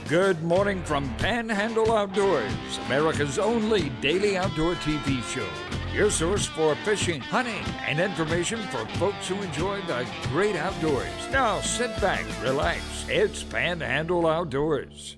Good morning from Panhandle Outdoors, America's only daily outdoor TV show. Your source for fishing, hunting, and information for folks who enjoy the great outdoors. Now sit back, relax. It's Panhandle Outdoors.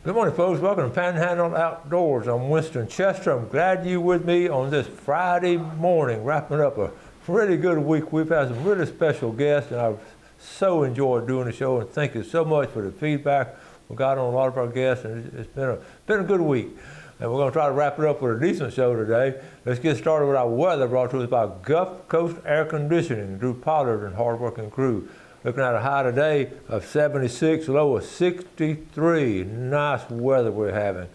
Good morning, folks. Welcome to Panhandle Outdoors. I'm Winston Chester. I'm glad you're with me on this Friday morning, wrapping up a pretty good week. We've had some really special guests, and I've so enjoyed doing the show, and thank you so much for the feedback we got on a lot of our guests, and it's been a good week. And we're going to try to wrap it up with a decent show today. Let's get started with our weather, brought to us by Gulf Coast Air Conditioning, Drew Pollard and hardworking crew. Looking at a high today of 76, low of 63. Nice weather we're having.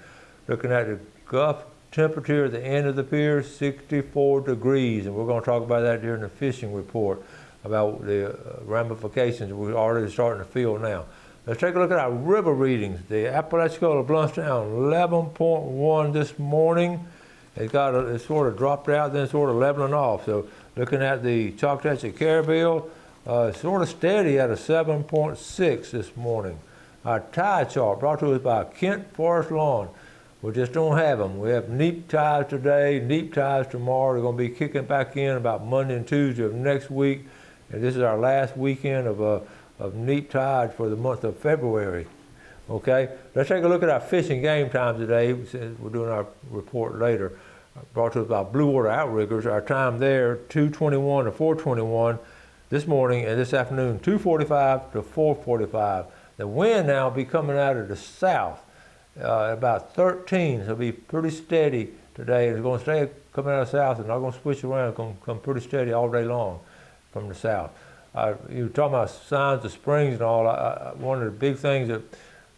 Looking at the Gulf temperature at the end of the pier, 64 degrees. And we're going to talk about that during the fishing report, about the ramifications we're already starting to feel now. Let's take a look at our river readings. The Apalachicola Bluntstown, 11.1 this morning. It sort of dropped out, then sort of leveling off. So looking at the Choctaw Carabelle, sort of steady at a 7.6 this morning. Our tide chart brought to us by Kent Forest Lawn. We just don't have them. We have neap tides today, neap tides tomorrow. They're going to be kicking back in about Monday and Tuesday of next week. And this is our last weekend of neap tide for the month of February. Okay, let's take a look at our fishing game time today. We're doing our report later. Brought to us by Blue Water Outriggers. Our time there, 2:21 to 4:21 this morning, and this afternoon, 2:45 to 4:45. The wind now will be coming out of the south, about 13, so it'll be pretty steady today. It's going to stay coming out of the south and not going to switch around. It's going to come pretty steady all day long from the south. You were talking about signs of springs and all. One of the big things that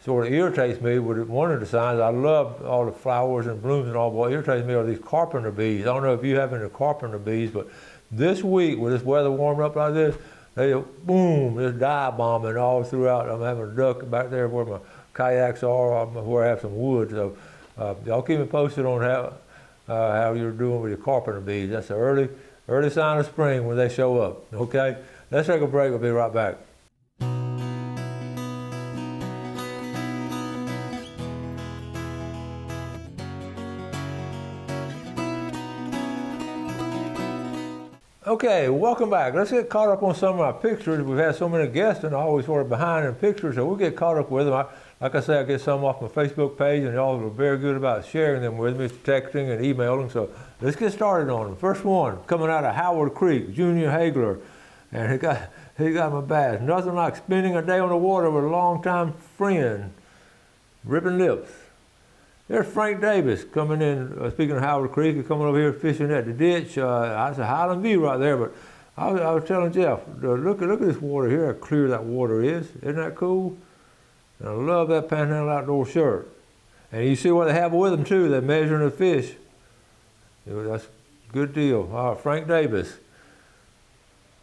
sort of irritates me with one of the signs, I love all the flowers and blooms and all, but what irritates me are these carpenter bees. I don't know if you have any carpenter bees, but this week, with this weather warming up like this, they boom, there's dive bombing all throughout. I'm having a duck back there where my kayaks are, where I have some wood. So y'all keep me posted on how you're doing with your carpenter bees. That's the early sign of spring when they show up, okay? Let's take a break. We'll be right back. Okay, welcome back. Let's get caught up on some of our pictures. We've had so many guests and always sort of behind in pictures, so we'll get caught up with them. Like I say, I get some off my Facebook page, and y'all are very good about sharing them with me, texting and emailing. So let's get started on them. First one, coming out of Howard Creek, Junior Hagler. And he got my bass. Nothing like spending a day on the water with a longtime friend, ripping lips. There's Frank Davis coming in, speaking of Howard Creek, he's coming over here fishing at the ditch. That's a Highland view right there, but I was telling Jeff, look at this water here, how clear that water is. Isn't that cool? And I love that Panhandle Outdoor shirt. And you see what they have with them too, they're measuring the fish. That's a good deal. All right, Frank Davis.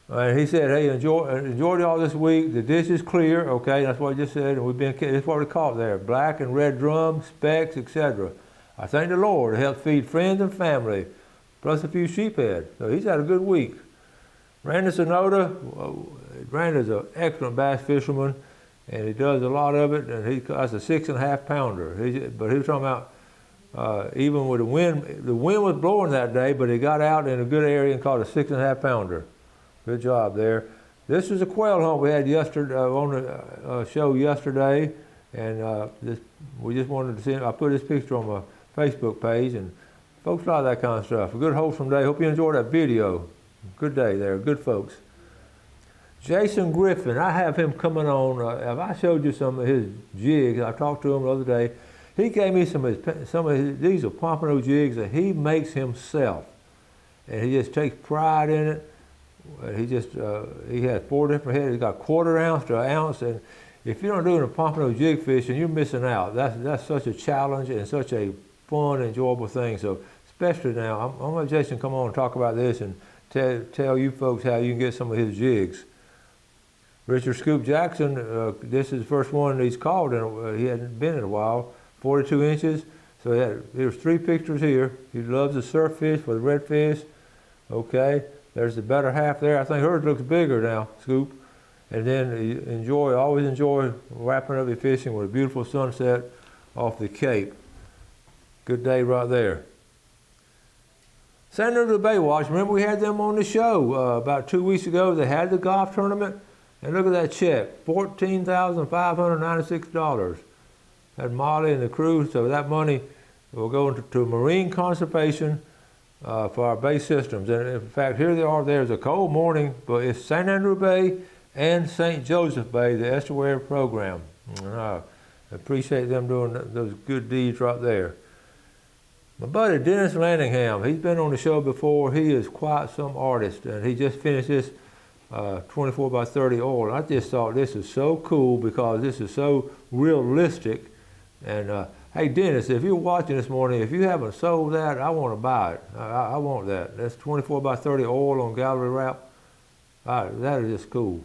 And he said, hey, enjoyed y'all this week. The dish is clear, okay, that's what he just said, and that's what we caught there. Black and red drum, specks, etc. I thank the Lord to help feed friends and family, plus a few sheephead. So he's had a good week. Randy Sonoda, Randy's an excellent bass fisherman, and he does a lot of it, and that's a 6.5 pounder. But he was talking about, even with the wind was blowing that day, but he got out in a good area and caught a 6.5 pounder. Good job there. This is a quail hunt we had yesterday on the show yesterday, and we just wanted to see. I put this picture on my Facebook page, and folks like that kind of stuff. A good wholesome day. Hope you enjoyed that video. Good day there. Good folks. Jason Griffin, I have him coming on. I showed you some of his jigs. I talked to him the other day. He gave me some of his. These are pompano jigs that he makes himself, and he just takes pride in it. He has 4 different heads. He's got 1/4 ounce to an ounce, and if you're not doing a pompano jig fishing, you're missing out. That's such a challenge and such a fun, enjoyable thing. So especially now, I'm gonna let Jason come on and talk about this and tell you folks how you can get some of his jigs. Richard Scoop Jackson, this is the first one he's called, and he hadn't been in a while. 42 inches. So there's 3 pictures here. He loves the surf fish for the redfish. Okay. There's the better half there. I think hers looks bigger now, Scoop. and then always enjoy wrapping up your fishing with a beautiful sunset off the Cape. Good day right there. San Andrew Bay Watch, remember we had them on the show about 2 weeks ago. They had the golf tournament, and look at that check, $14,596. Had Molly and the crew, so that money will go to marine conservation for our bay systems. And in fact, here they are. There's a cold morning, but it's San Andrew Bay and St. Joseph Bay, the estuary program. I appreciate them doing those good deeds right there. My buddy Dennis Landingham, he's been on the show before. He is quite some artist, and he just finished this 24 by 30 oil. I just thought this is so cool because this is so realistic. And hey, Dennis, if you're watching this morning, if you haven't sold that, I want to buy it. I want that. That's 24 by 30 oil on gallery wrap. That is just cool.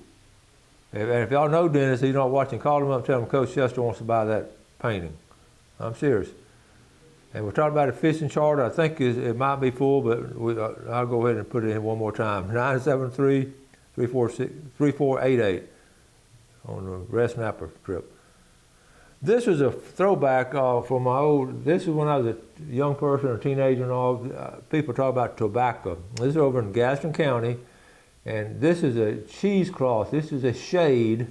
And if y'all know Dennis, he's not watching, call him up and tell him Coach Chester wants to buy that painting. I'm serious. And we're talking about a fishing charter. I think it might be full, but I'll go ahead and put it in one more time. 973-3488 on the Red Snapper trip. This is a throwback for my this is when I was a young person, a teenager and all. People talk about tobacco. This is over in Gaston County, and this is a cheesecloth. This is a shade,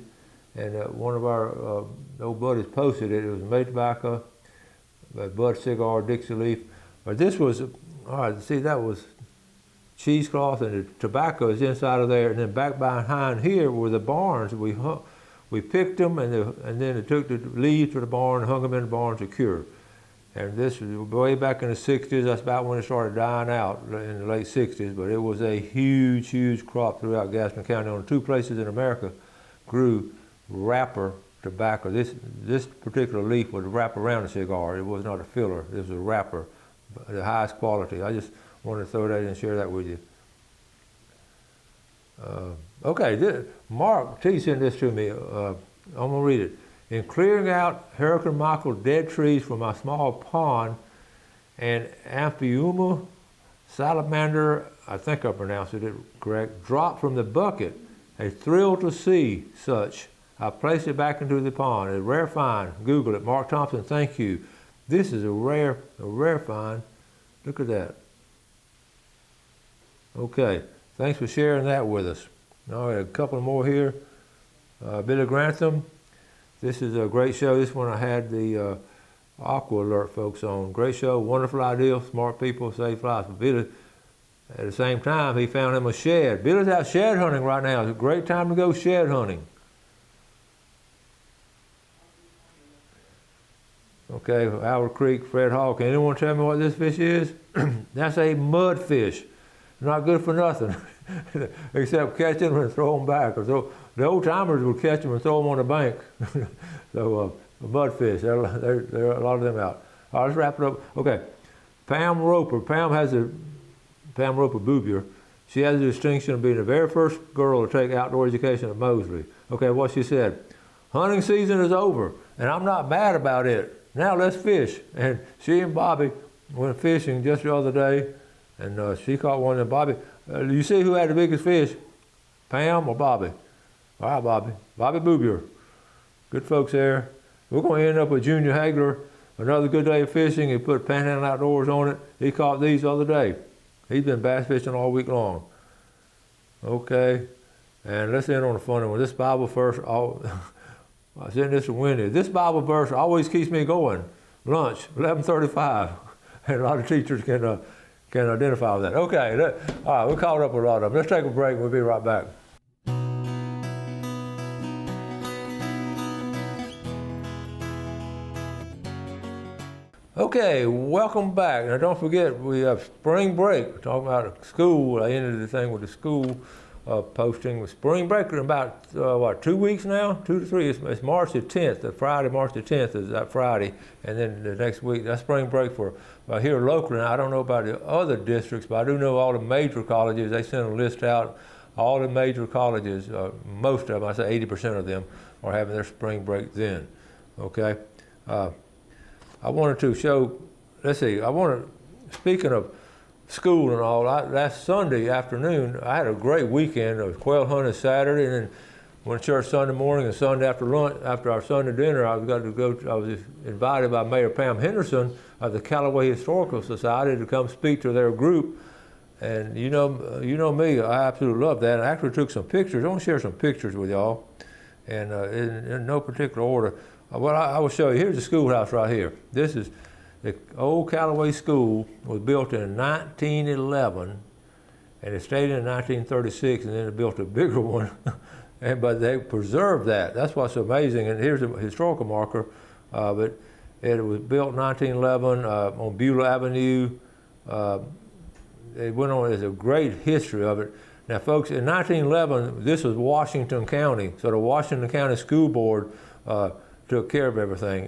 and one of our old buddies posted it. It was made tobacco, Bud Cigar, Dixie Leaf. But this was, all right, see, that was cheesecloth, and the tobacco is inside of there, and then back behind here were the barns. We picked them, and then they took the leaves to the barn and hung them in the barn to cure. And this was way back in the 60s. That's about when it started dying out, in the late 60s. But it was a huge, huge crop throughout Gaston County. Only 2 places in America grew wrapper tobacco. This particular leaf would wrap around a cigar. It was not a filler. It was a wrapper, the highest quality. I just wanted to throw that in and share that with you. Okay, Mark T sent this to me. I'm going to read it. In clearing out Hurricane Michael dead trees from my small pond, and Amphiuma salamander, I think I pronounced it correct, dropped from the bucket. A thrill to see such. I placed it back into the pond. A rare find. Google it. Mark Thompson, thank you. This is a rare find. Look at that. Okay. Thanks for sharing that with us. All right, a couple more here. Billy Grantham, this is a great show. This one I had the Aqua Alert folks on. Great show, wonderful idea, smart people, save lives. But Billy, at the same time, he found him a shed. Billy's out shed hunting right now. It's a great time to go shed hunting. Okay, Howard Creek, Fred Hall. Can anyone tell me what this fish is? That's a mudfish. Not good for nothing, except catch them and throw them back. So the old timers would catch them and throw them on the bank. So mudfish, there are a lot of them out. All right, let's wrap it up. Okay, Pam Roper. Pam Roper Bouvier. She has the distinction of being the very first girl to take outdoor education at Mosley. Okay, what she said, hunting season is over, and I'm not mad about it. Now let's fish. And she and Bobby went fishing just the other day. And she caught one, and Bobby, you see who had the biggest fish? Pam or Bobby? All right, Bobby. Bobby Bouvier. Good folks there. We're going to end up with Junior Hagler. Another good day of fishing. He put Panhandle Outdoors on it. He caught these the other day. He's been bass fishing all week long. Okay. And let's end on a funny one. This Bible verse, I sent this to Wendy. This Bible verse always keeps me going. Lunch, 11:35. And a lot of teachers can identify with that. Okay, all right, we're caught up with a lot of them. Let's take a break. We'll be right back. Okay, welcome back. Now don't forget, we have spring break. We're talking about school. I ended the thing with the school posting with spring break in about, 2 weeks now? 2 to 3. It's March the 10th. The Friday, March the 10th is that Friday. And then the next week, that's spring break for here locally. Now, I don't know about the other districts, but I do know all the major colleges. They send a list out. All the major colleges, most of them, I say 80% of them, are having their spring break then. Okay? I wanted to show, speaking of school and all, last Sunday afternoon, I had a great weekend. I was quail hunting Saturday, and then went to church Sunday morning, and Sunday after lunch, after our Sunday dinner, I was invited by Mayor Pam Henderson of the Callaway Historical Society to come speak to their group. And you know me, I absolutely love that. I actually took some pictures. I want to share some pictures with y'all, and in no particular order. Well, I will show you. Here's the schoolhouse right here. This is the old Callaway School. Was built in 1911, and it stayed in 1936, and then they built a bigger one. But they preserved that. That's what's amazing. And here's a historical marker of it. It was built in 1911 on Beulah Avenue. It went on, there's a great history of it. Now folks, in 1911, this was Washington County, so the Washington County School Board took care of everything.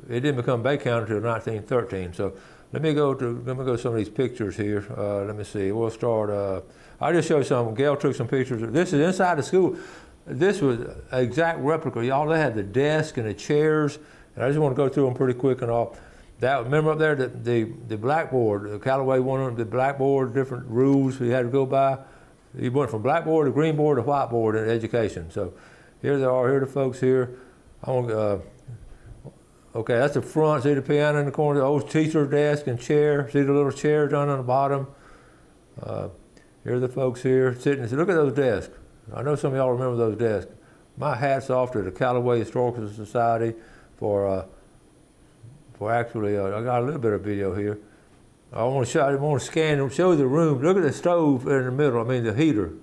It didn't become Bay County until 1913. So let me go to some of these pictures here. Let me see, we'll start, I'll just show you some. Gail took some pictures. This is inside the school. This was an exact replica. Y'all, they had the desk and the chairs, and I just want to go through them pretty quick and all. That, remember up there, the blackboard, the Callaway wanted the blackboard, different rules we had to go by. You went from blackboard to green board to whiteboard in education. So here they are, here are the folks here. Okay, that's the front, see the piano in the corner, the old teacher's desk and chair, see the little chair down on the bottom. Here are the folks here sitting, look at those desks. I know some of y'all remember those desks. My hat's off to the Callaway Historical Society for actually, I got a little bit of video here. I want to scan and show the room. Look at the stove in the middle, I mean the heater.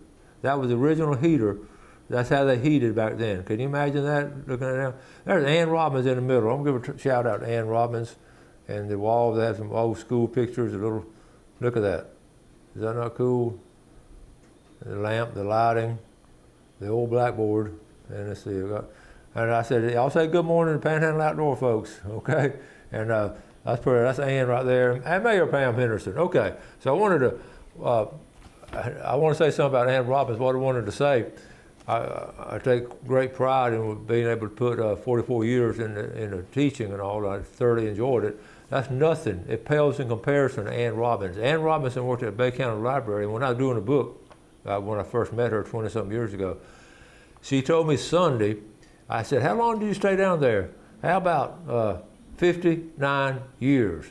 That was the original heater. That's how they heated back then. Can you imagine that, looking at it now? There's Ann Robbins in the middle. I'm going to give a shout out to Ann Robbins. And the wall, they have some old school pictures, look at that. Is that not cool? The lamp, the lighting, the old blackboard. And let's see, and I said, I'll say good morning to Panhandle Outdoor folks, okay? And that's Ann right there, and Mayor Pam Henderson. Okay, so I want to say something about Ann Robbins. What I wanted to say, I take great pride in being able to put 44 years in the teaching and all. I thoroughly enjoyed it. That's nothing. It pales in comparison to Ann Robbins. Ann Robinson worked at Bay County Library, and when I was doing a book, when I first met her 20-something years ago, she told me Sunday, I said, how long did you stay down there? How about 59 years.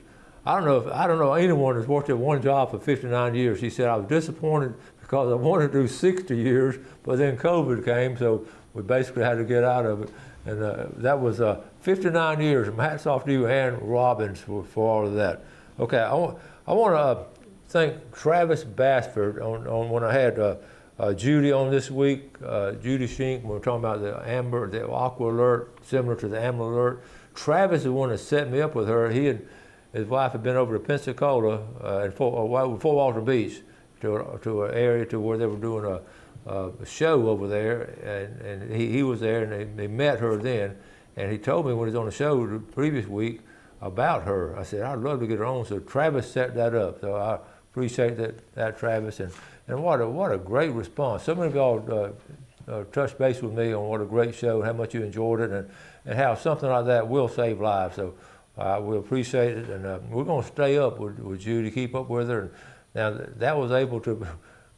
I don't know anyone that's worked at one job for 59 years. She said, I was disappointed because I wanted to do 60 years, but then COVID came, so we basically had to get out of it. And that was 59 years. And hats off to you, Ann Robbins, for all of that. Okay, I want to thank Travis Bassford on when I had Judy on this week, Judy Shink, when we were talking about the aqua alert, similar to the amber alert. Travis is the one that set me up with her. He and his wife had been over to Pensacola and Fort Walton Beach to an area to where they were doing a show over there, and he was there, and they met her then, and he told me when he was on the show the previous week about her. I said, I'd love to get her on, so Travis set that up. So I appreciate that Travis, and what a great response. So many of y'all touched base with me on what a great show, how much you enjoyed it, and how something like that will save lives. So we appreciate it, and we're going to stay up with Judy, keep up with her. And now that was able to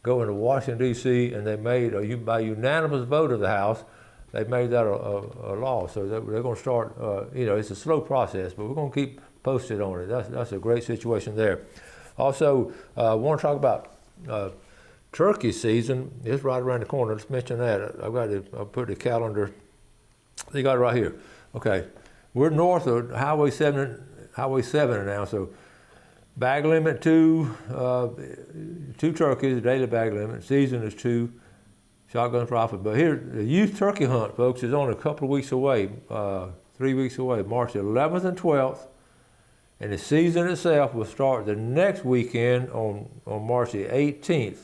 go into Washington, D.C., and they made, by unanimous vote of the House, they made that a law. So they're going to start, it's a slow process, but we're going to keep posted on it. That's a great situation there. Also, I want to talk about turkey season. It's right around the corner. Let's mention that. I'll put the calendar. You got it right here. Okay, we're north of Highway 7 now. So bag limit 2 turkeys, daily bag limit. Season is 2. Shotgun profit. But here, the youth turkey hunt, folks, is only a couple of weeks away, 3 weeks away, March 11th and 12th. And the season itself will start the next weekend on March the 18th.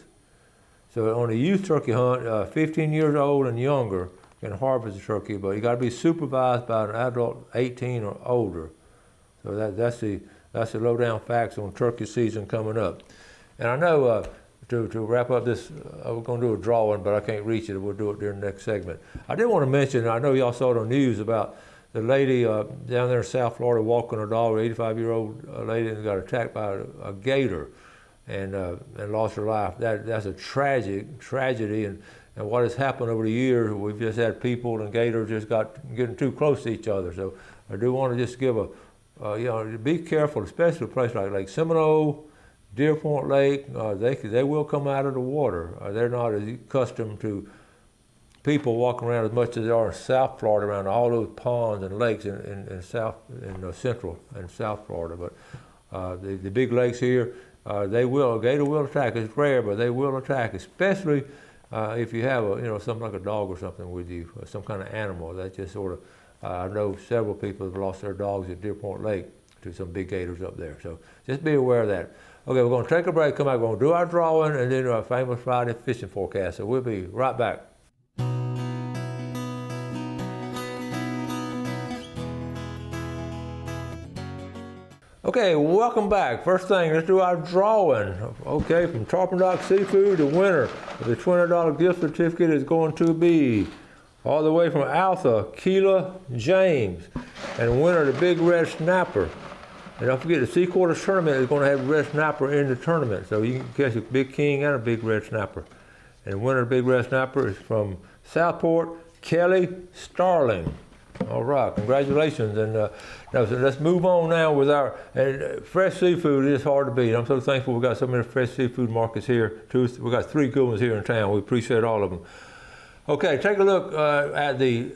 So on the youth turkey hunt, 15 years old and younger can harvest a turkey, but you got to be supervised by an adult 18 or older. So that's the lowdown facts on turkey season coming up. And I know to wrap up this, we're going to do a drawing, but I can't reach it. We'll do it during the next segment. I did want to mention, I know y'all saw it on the news about the lady down there in South Florida walking her dog, an 85-year-old lady, and got attacked by a gator and lost her life. That's a tragedy, And what has happened over the years, we've just had people and gators just getting too close to each other. So I do want to just give be careful, especially a place like Lake Seminole, Deer Point Lake. They will come out of the water. They're not as accustomed to people walking around as much as they are in South Florida, around all those ponds and lakes in Central and South Florida. But the big lakes here, a gator will attack. It's rare, but they will attack, especially if you have something like a dog or something with you, or some kind of animal. That just sort of, I know several people have lost their dogs at Deer Point Lake to some big gators up there. So just be aware of that. Okay, we're going to take a break, come back, we're going to do our drawing, and then our famous Friday fishing forecast. So we'll be right back. Okay, welcome back. First thing, let's do our drawing. Okay, from Tarpon Dock Seafood, the winner of the $20 gift certificate is going to be, all the way from Alpha, Keela James, and the winner of the Big Red Snapper. And don't forget, the Sea Quarters tournament is going to have a red snapper in the tournament, so you can catch a big king and a big red snapper. And the winner of the Big Red Snapper is from Southport, Kelly Starling. All right, congratulations. And now, so let's move on now with our fresh seafood. Is hard to beat. I'm so thankful we've got so many fresh seafood markets here. We've got 3 good ones here in town. We appreciate all of them. Okay, take a look at the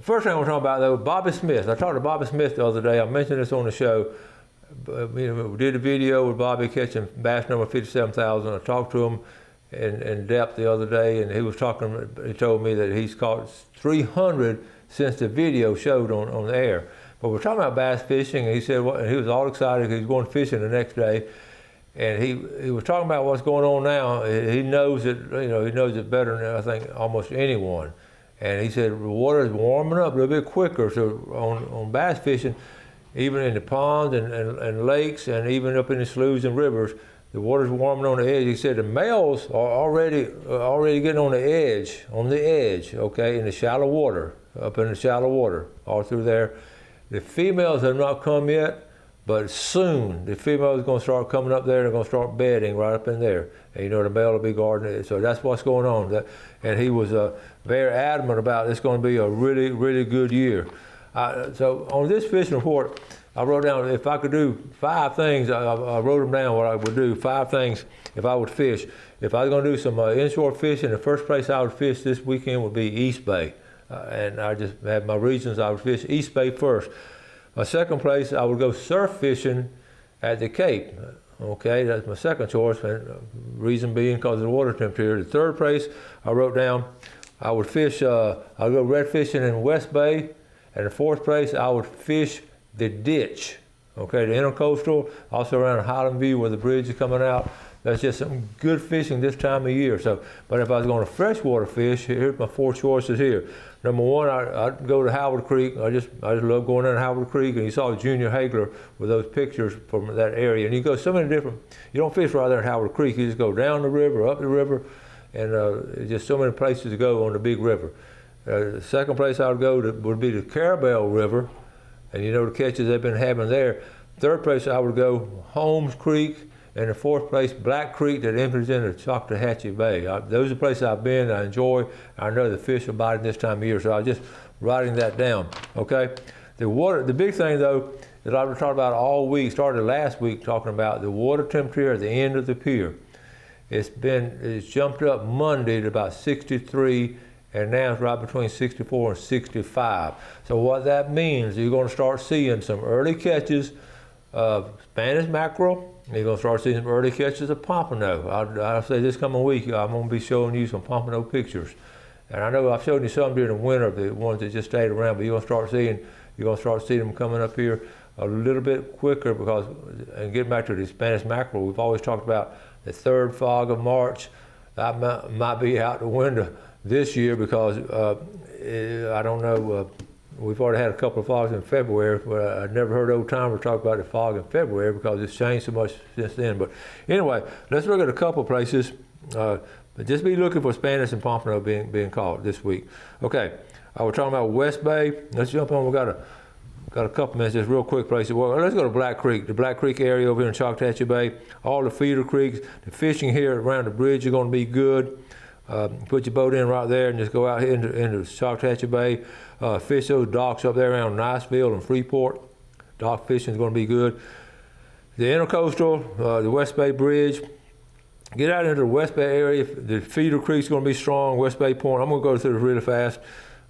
first thing we're talking about, though, Bobby Smith. I talked to Bobby Smith the other day. I mentioned this on the show. We did a video with Bobby catching bass number 57,000. I talked to him in depth the other day, and he told me that he's caught 300 since the video showed on the air. But we're talking about bass fishing, and he said he was all excited because he's going fishing the next day. And he was talking about what's going on now. He knows it, he knows it better than I think almost anyone. And he said the water is warming up a little bit quicker. So on bass fishing, even in the ponds and lakes, and even up in the sloughs and rivers, the water's warming on the edge. He said the males are already getting on the edge, okay, in the shallow water, up in the shallow water, all through there. The females have not come yet, but soon the females are going to start coming up there and they're going to start bedding right up in there. And the male will be guarding it. So that's what's going on. And he was very adamant about it's going to be a really, really good year. So on this fishing report, I wrote down if I could do 5 things. I wrote them down what I would do, 5 things if I would fish. If I was going to do some inshore fishing, the first place I would fish this weekend would be East Bay. And I just had my reasons. I would fish East Bay first. My second place, I would go surf fishing at the Cape. Okay, that's my second choice, and reason being because of the water temperature. The third place, I wrote down, I would fish, I'll go red fishing in West Bay. And the fourth place, I would fish the ditch. Okay, the intercoastal, also around Highland View where the bridge is coming out. That's just some good fishing this time of year. So, but if I was going to freshwater fish, here's my 4 choices here. Number 1, I'd go to Howard Creek. I just love going down Howard Creek, and you saw Junior Hagler with those pictures from that area. And you go so many different. You don't fish right there in Howard Creek. You just go down the river, up the river, and just so many places to go on the big river. The second place I would go to would be the Carabel River, and the catches they've been having there. Third place I would go Holmes Creek, and the fourth place Black Creek that enters into Choctawhatchee Bay. Those are the places I've been. I enjoy. I know the fish are biting this time of year, so I was just writing that down. Okay, the big thing though that I've talked about all week, started last week talking about the water temperature at the end of the pier. It's jumped up Monday to about 63. And now it's right between 64 and 65. So what that means, you're going to start seeing some early catches of Spanish mackerel. You're going to start seeing some early catches of pompano. I'll say this coming week, I'm going to be showing you some pompano pictures. And I know I've showed you some during the winter, the ones that just stayed around, but you're going to start seeing them coming up here a little bit quicker because, and getting back to the Spanish mackerel, we've always talked about the 3rd fog of March. That might be out the window this year because I don't know, we've already had a couple of fogs in February, but I've never heard old timers talk about the fog in February because it's changed so much since then. But anyway, let's look at a couple places. But just be looking for Spanish and pompano being caught this week. Okay, I was talking about West Bay. Let's jump on. We got a couple minutes, just real quick places. Well, let's go to Black Creek, the Black Creek area over here in Choctawhatchee Bay. All the feeder creeks, the fishing here around the bridge are going to be good. Put your boat in right there and just go out here into Choctawhatchee Bay. Fish those docks up there around Niceville and Freeport. Dock fishing is going to be good. The Intercoastal, the West Bay Bridge. Get out into the West Bay area. The feeder creek's going to be strong. West Bay Point. I'm going to go through this really fast.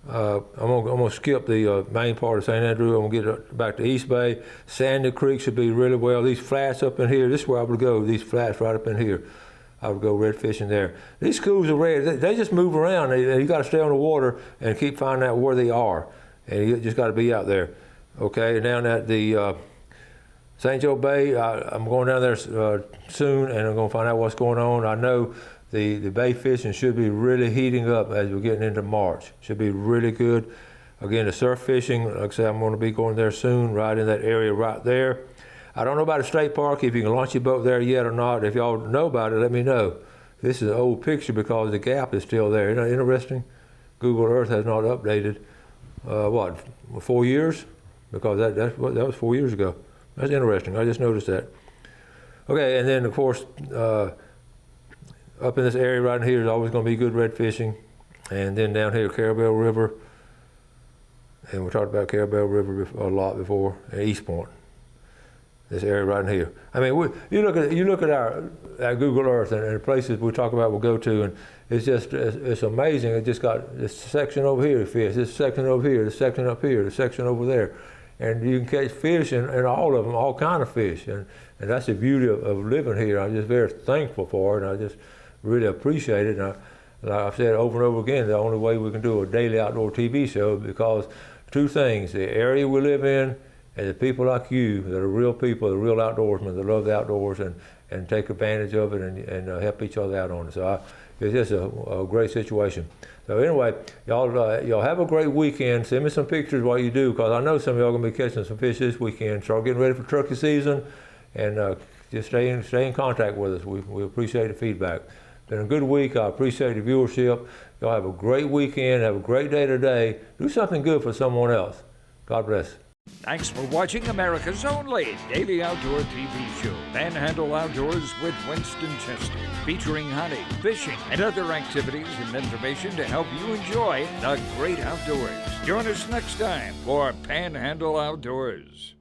I'm going to skip the main part of St. Andrew. I'm going to get back to East Bay. Sandy Creek should be really well. These flats up in here, this is where I would go. These flats right up in here. I would go red fishing there. These schools are red. They just move around. You got to stay on the water and keep finding out where they are. And you just got to be out there. Okay, down at the St. Joe Bay, I'm going down there soon, and I'm going to find out what's going on. I know the bay fishing should be really heating up as we're getting into March. Should be really good. Again, the surf fishing, like I said, I'm going to be going there soon, right in that area right there. I don't know about the state park, if you can launch your boat there yet or not. If y'all know about it, let me know. This is an old picture because the gap is still there. Isn't that interesting? Google Earth has not updated, 4 years? Because that was 4 years ago. That's interesting. I just noticed that. Okay, and then of course, up in this area right here is always going to be good red fishing. And then down here, Carabel River. And we talked about Carabel River a lot before, and East Point. This area right in here. I mean, you look at our Google Earth and the places we talk about we'll go to, and it's amazing. It just got this section over here to fish, this section over here, this section up here, this section over there. And you can catch fish in all of them, all kind of fish. And that's the beauty of living here. I'm just very thankful for it, and I just really appreciate it. And like I've said over and over again, the only way we can do a daily outdoor TV show because two things, the area we live in and the people like you that are real people, the real outdoorsmen that love the outdoors and take advantage of it and help each other out on it. So it's just a great situation. So anyway, y'all have a great weekend. Send me some pictures while you do, because I know some of y'all gonna be catching some fish this weekend. Start getting ready for turkey season, and just stay in contact with us. We appreciate the feedback. Been a good week. I appreciate the viewership. Y'all have a great weekend. Have a great day today. Do something good for someone else. God bless. Thanks for watching America's only daily outdoor TV show, Panhandle Outdoors with Winston Chester, featuring hunting, fishing, and other activities and information to help you enjoy the great outdoors. Join us next time for Panhandle Outdoors.